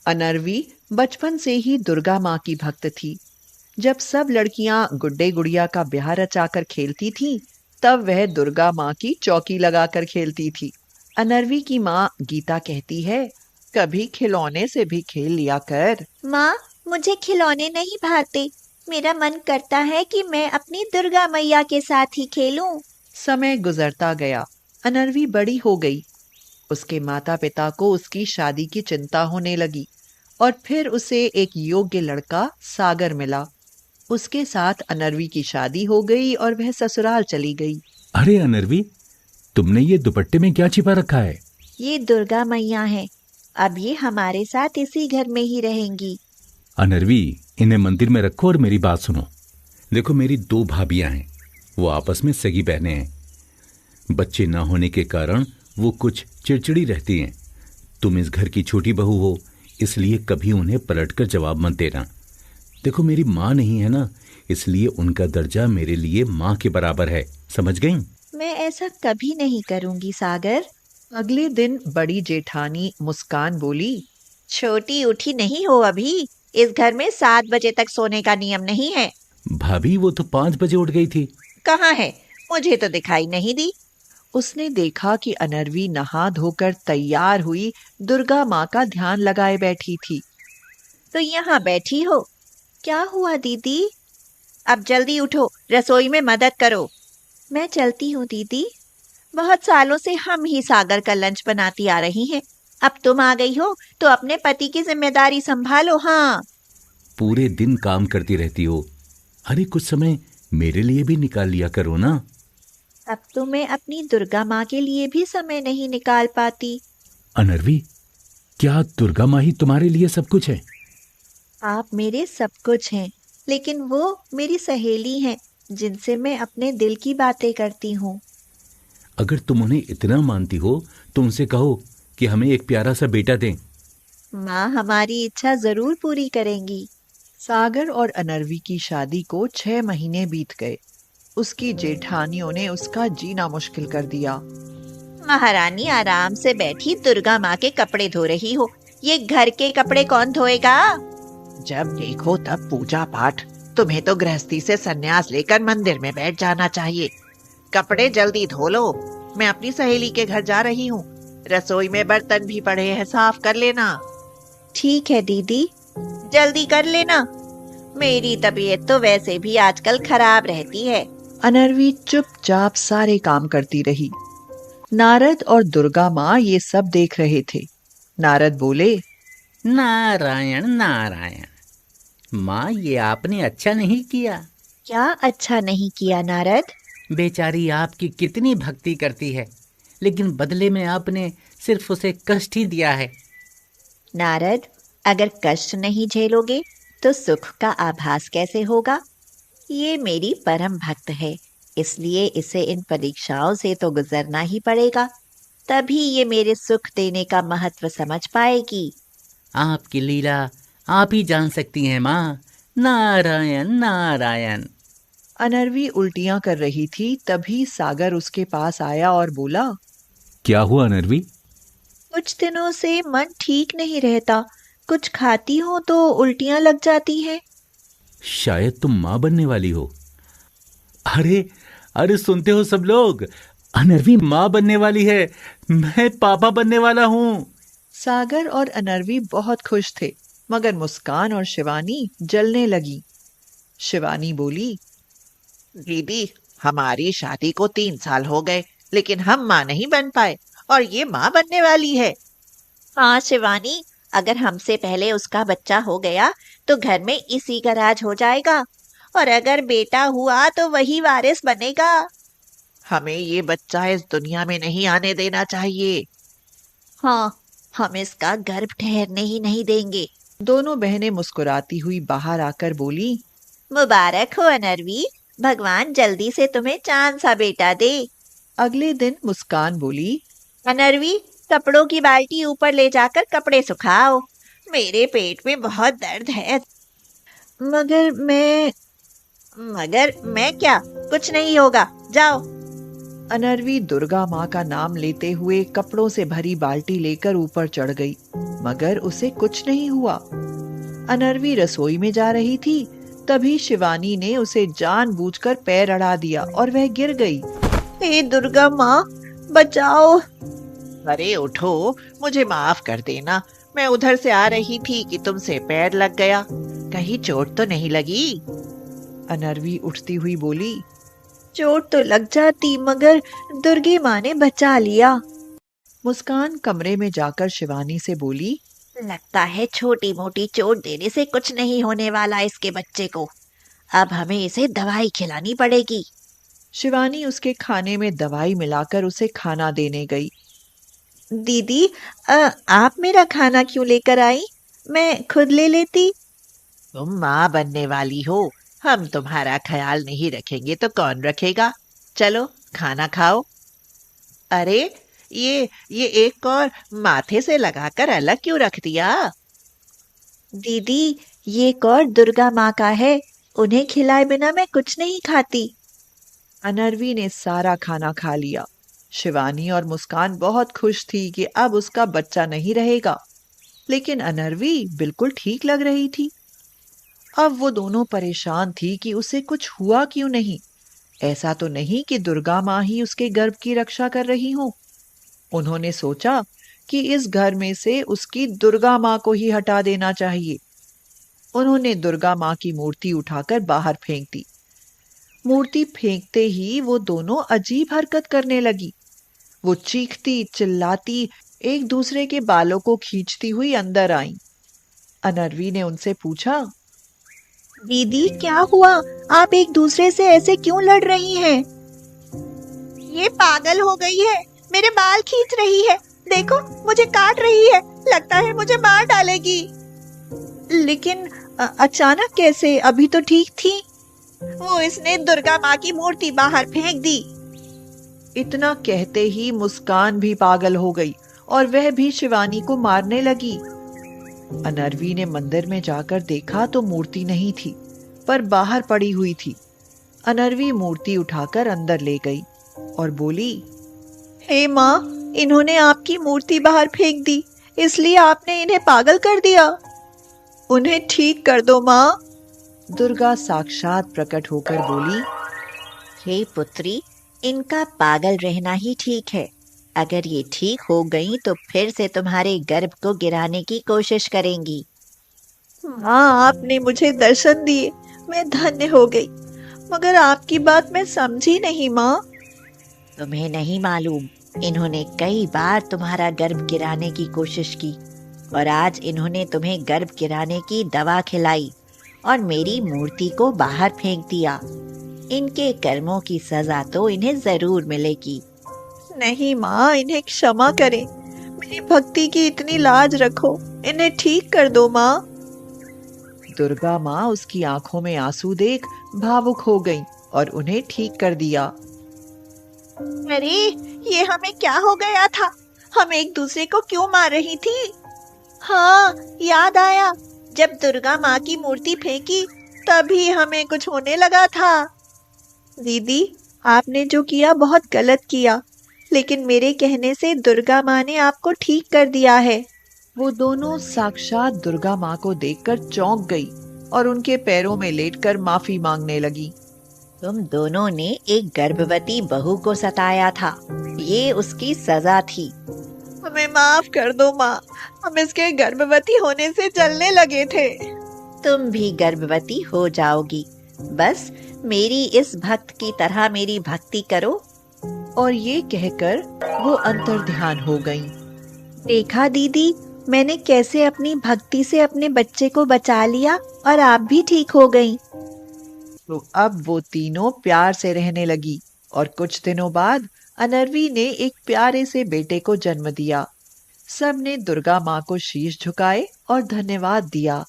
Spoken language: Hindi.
अनर्वी बचपन से ही दुर्गा माँ की भक्त थी। जब सब लड़कियां गुड्डे गुड़िया का ब्याह रचाकर खेलती थीं, तब वह दुर्गा माँ की चौकी लगाकर खेलती थी। अनर्वी की माँ गीता कहती है, कभी खिलौने से भी खेल लिया कर। माँ, मुझे खिलौने नहीं भाते। मेरा मन करता है कि मैं अपनी दुर्गा मैया के साथ ही खेलूं। समय गुजरता गया। अनर्वी बड़ी हो गई। उसके माता पिता को उसकी शादी की चिंता होने लगी और फिर उसे एक योग्य लड़का सागर मिला। उसके साथ अनर्वी की शादी हो गई और वह ससुराल चली गई। अरे अनर्वी, तुमने ये दुपट्टे में क्या छिपा रखा है? ये दुर्गा मैया है। अब ये हमारे साथ इसी घर में ही रहेंगी। अनर्वी, इन्हें मंदिर में रखो और मेरी बात सुनो। देखो, मेरी 2 भाभियां हैं। वो आपस में सगी बहनें हैं। बच्चे ना होने के कारण वो कुछ चिड़चिड़ी रहती हैं। तुम इस घर की छोटी बहू हो, इसलिए कभी उन्हें पलटकर जवाब मत देना। देखो, मेरी माँ नहीं है ना, इसलिए उनका दर्जा मेरे लिए माँ के बराबर है। समझ गई? मैं ऐसा कभी नहीं करूंगी सागर। अगले दिन बड़ी जेठानी मुस्कान बोली, छोटी उठी नहीं हो अभी। इस घर में 7 बजे तक सोने का नियम नहीं है। भाभी, वो तो 5 बजे उठ गई थी। कहाँ है? मुझे तो दिखाई नहीं दी। उसने देखा कि अनर्वी नहा धोकर तैयार हुई दुर्गा माँ का ध्यान लगाए बैठी थी। तो यहाँ बैठी हो? क्या हुआ दीदी? अब जल्दी उठो, रसोई में मदद करो। मैं चलती हूँ दीदी। बहुत सालों से हम ही सागर का लंच बनाती आ रही हैं। अब तुम आ गई हो तो अपने पति की जिम्मेदारी संभालो। हाँ, पूरे दिन काम करती रहती हो। अरे, कुछ समय मेरे लिए भी निकाल लिया करो ना। अब तो मैं अपनी दुर्गा माँ के लिए भी समय नहीं निकाल पाती। अनर्वी, क्या दुर्गा माँ ही तुम्हारे लिए सब कुछ है? आप मेरे सब कुछ हैं, लेकिन वो मेरी सहेली हैं, जिनसे मैं अपने दिल की बातें करती हूँ। अगर तुम उन्हें इतना मानती हो तो उनसे कहो कि हमें एक प्यारा सा बेटा दें। माँ हमारी इच्छा जरूर पूरी करेंगी। सागर और अनर्वी की शादी को 6 महीने बीत गए। उसकी जेठानियों ने उसका जीना मुश्किल कर दिया। महारानी आराम से बैठी दुर्गा माँ के कपड़े धो रही हो। ये घर के कपड़े कौन धोएगा? जब देखो तब पूजा पाठ। तुम्हें तो गृहस्थी से संन्यास लेकर मंदिर में बैठ जाना चाहिए। कपड़े जल्दी धो लो, मैं अपनी सहेली के घर जा रही हूँ। रसोई में बर्तन भी पड़े हैं, साफ कर लेना। ठीक है दीदी, जल्दी कर लेना। मेरी तबीयत तो वैसे भी आजकल खराब रहती है। अनर्वी चुपचाप सारे काम करती रही। नारद और दुर्गा माँ ये सब देख रहे थे। नारद बोले, नारायण नारायण। माँ, ये आपने अच्छा नहीं किया। क्या अच्छा नहीं किया नारद? बेचारी आपकी कितनी भक्ति करती है, लेकिन बदले में आपने सिर्फ उसे कष्ट ही दिया है। नारद, अगर कष्ट नहीं झेलोगे तो सुख का आभास कैसे होगा? ये मेरी परम भक्त है, इसलिए इसे इन परीक्षाओं से तो गुजरना ही पड़ेगा। तभी ये मेरे सुख देने का महत्व समझ पाएगी। आपकी लीला आप ही जान सकती हैं माँ। नारायण नारायण। अनर्वी उल्टियां कर रही थी, तभी सागर उसके पास आया और बोला, क्या हुआ अनर्वी? कुछ दिनों से मन ठीक नहीं रहता। कुछ खाती हूँ तो उल्टियां लग जाती हैं। शायद तुम माँ बनने वाली हो। अरे अरे, सुनते हो सब लोग? अनर्वी माँ बनने वाली है। मैं पापा बनने वाला हूँ। सागर और अनर्वी बहुत खुश थे, मगर मुस्कान और शिवानी जलने लगी। शिवानी बोली, दीदी, हमारी शादी को 3 साल हो गए, लेकिन हम माँ नहीं बन पाए और ये माँ बनने वाली है। हाँ शिवानी, अगर हमसे पहले उसका बच्चा हो गया तो घर में इसी का राज हो जाएगा, और अगर बेटा हुआ तो वही वारिस बनेगा। हमें ये बच्चा इस दुनिया में नहीं आने देना चाहिए। हाँ, हम इसका गर्भ ठहरने ही नहीं देंगे। दोनों बहनें मुस्कुराती हुई बाहर आकर बोली, मुबारक हो अनर्वी, भगवान जल्दी से तुम्हें चांद सा बेटा दे। अगले दिन मुस्कान बोली, अनर्वी, कपड़ों की बाल्टी ऊपर ले जाकर कपड़े सुखाओ। मेरे पेट में बहुत दर्द है। मगर मैं मगर मैं क्या? कुछ नहीं होगा, जाओ। अनर्वी दुर्गा माँ का नाम लेते हुए कपड़ों से भरी बाल्टी लेकर ऊपर चढ़ गई, मगर उसे कुछ नहीं हुआ। अनर्वी रसोई में जा रही थी, तभी शिवानी ने उसे जानबूझकर पैर अड़ा दिया और वह गिर गई। हे दुर्गा माँ, बचाओ। अरे उठो, मुझे माफ कर देना। मैं उधर से आ रही थी कि तुमसे पैर लग गया। कहीं चोट तो नहीं लगी? अनर्वी उठती हुई बोली। चोट तो लग जाती, मगर दुर्गे माँ ने बचा लिया। मुस्कान कमरे में जाकर शिवानी से बोली, लगता है छोटी मोटी चोट देने से कुछ नहीं होने वाला इसके बच्चे को। अब हमें इसे दवाई खिलानी पड़ेगी। शिवानी उसके खाने में दवाई मिलाकर उसे खाना देने गई। दीदी, आप मेरा खाना क्यों लेकर आई? मैं खुद ले लेती। तुम माँ बनने वाली हो, हम तुम्हारा ख्याल नहीं रखेंगे तो कौन रखेगा? चलो खाना खाओ। अरे ये एक और माथे से लगाकर अलग क्यों रख दिया? दीदी, ये कौर दुर्गा माँ का है, उन्हें खिलाए बिना मैं कुछ नहीं खाती। अनर्वी ने सारा खाना खा लिया। शिवानी और मुस्कान बहुत खुश थी कि अब उसका बच्चा नहीं रहेगा, लेकिन अनर्वी बिल्कुल ठीक लग रही थी। अब वो दोनों परेशान थी कि उसे कुछ हुआ क्यों नहीं। ऐसा तो नहीं कि दुर्गा माँ ही उसके गर्भ की रक्षा कर रही हो। उन्होंने सोचा कि इस घर में से उसकी दुर्गा माँ को ही हटा देना चाहिए। उन्होंने दुर्गा माँ की मूर्ति उठाकर बाहर फेंक दी। मूर्ति फेंकते ही वो दोनों अजीब हरकत करने लगी। वो चीखती चिल्लाती एक दूसरे के बालों को खींचती हुई अंदर आई। अनर्वी ने उनसे पूछा, दीदी क्या हुआ? आप एक दूसरे से ऐसे क्यों लड़ रही हैं? ये पागल हो गई है, मेरे बाल खींच रही है। देखो, मुझे काट रही है। लगता है मुझे मार डालेगी। लेकिन अचानक कैसे? अभी तो ठीक थी। वो इसने दुर्गा माँ की मूर्ति बाहर फेंक दी। इतना कहते ही मुस्कान भी पागल हो गई और वह भी शिवानी को मारने लगी। अनर्वी ने मंदिर में जाकर देखा तो मूर्ति नहीं थी, पर बाहर पड़ी हुई थी। अनर्वी मूर्ति उठाकर अंदर ले गई और बोली, हे माँ, इन्होंने आपकी मूर्ति बाहर फेंक दी, इसलिए आपने इन्हें पागल कर दिया। उन्हें ठीक कर दो माँ। दुर्गा साक्षात प्रकट होकर बोली, हे पुत्री, इनका पागल रहना ही ठीक है। अगर ये ठीक हो गई तो फिर से तुम्हारे गर्भ को गिराने की कोशिश करेंगी। माँ, आपने मुझे दर्शन दिए, मैं धन्य हो गई। मगर आपकी बात मैं समझी नहीं माँ। तुम्हें नहीं मालूम, इन्होंने कई बार तुम्हारा गर्भ गिराने की कोशिश की और आज इन्होंने तुम्हें गर्भ गिराने की दवा खिलाई और मेरी मूर्ति को बाहर फेंक दिया। इनके कर्मों की सजा तो इन्हें जरूर मिलेगी। नहीं माँ, इन्हें क्षमा करें। मेरी भक्ति की इतनी लाज रखो, इन्हें ठीक कर दो माँ। दुर्गा माँ उसकी आंखों में आंसू देख भावुक हो गईं और उन्हें ठीक कर दिया। अरे, ये हमें क्या हो गया था? हम एक दूसरे को क्यों मार रही थी? हाँ, याद आया, जब दुर्गा माँ की मूर्ति फेंकी तभी हमें कुछ होने लगा था। दीदी, आपने जो किया बहुत गलत किया, लेकिन मेरे कहने से दुर्गा माँ ने आपको ठीक कर दिया है। वो दोनों साक्षात दुर्गा माँ को देखकर चौंक गई और उनके पैरों में लेटकर माफी मांगने लगी। तुम दोनों ने एक गर्भवती बहू को सताया था, ये उसकी सजा थी। हमें माफ कर दो माँ, हम इसके गर्भवती होने से जलने लगे थे। तुम भी गर्भवती हो जाओगी, बस मेरी इस भक्त की तरह मेरी भक्ति करो। और ये कहकर वो अंतर्ध्यान हो गईं। देखा दीदी, मैंने कैसे अपनी भक्ति से अपने बच्चे को बचा लिया और आप भी ठीक हो गईं। तो अब वो तीनों प्यार से रहने लगी और कुछ दिनों बाद अनर्वी ने एक प्यारे से बेटे को जन्म दिया। सबने दुर्गा माँ को शीश झुकाए और धन्यवाद दिया।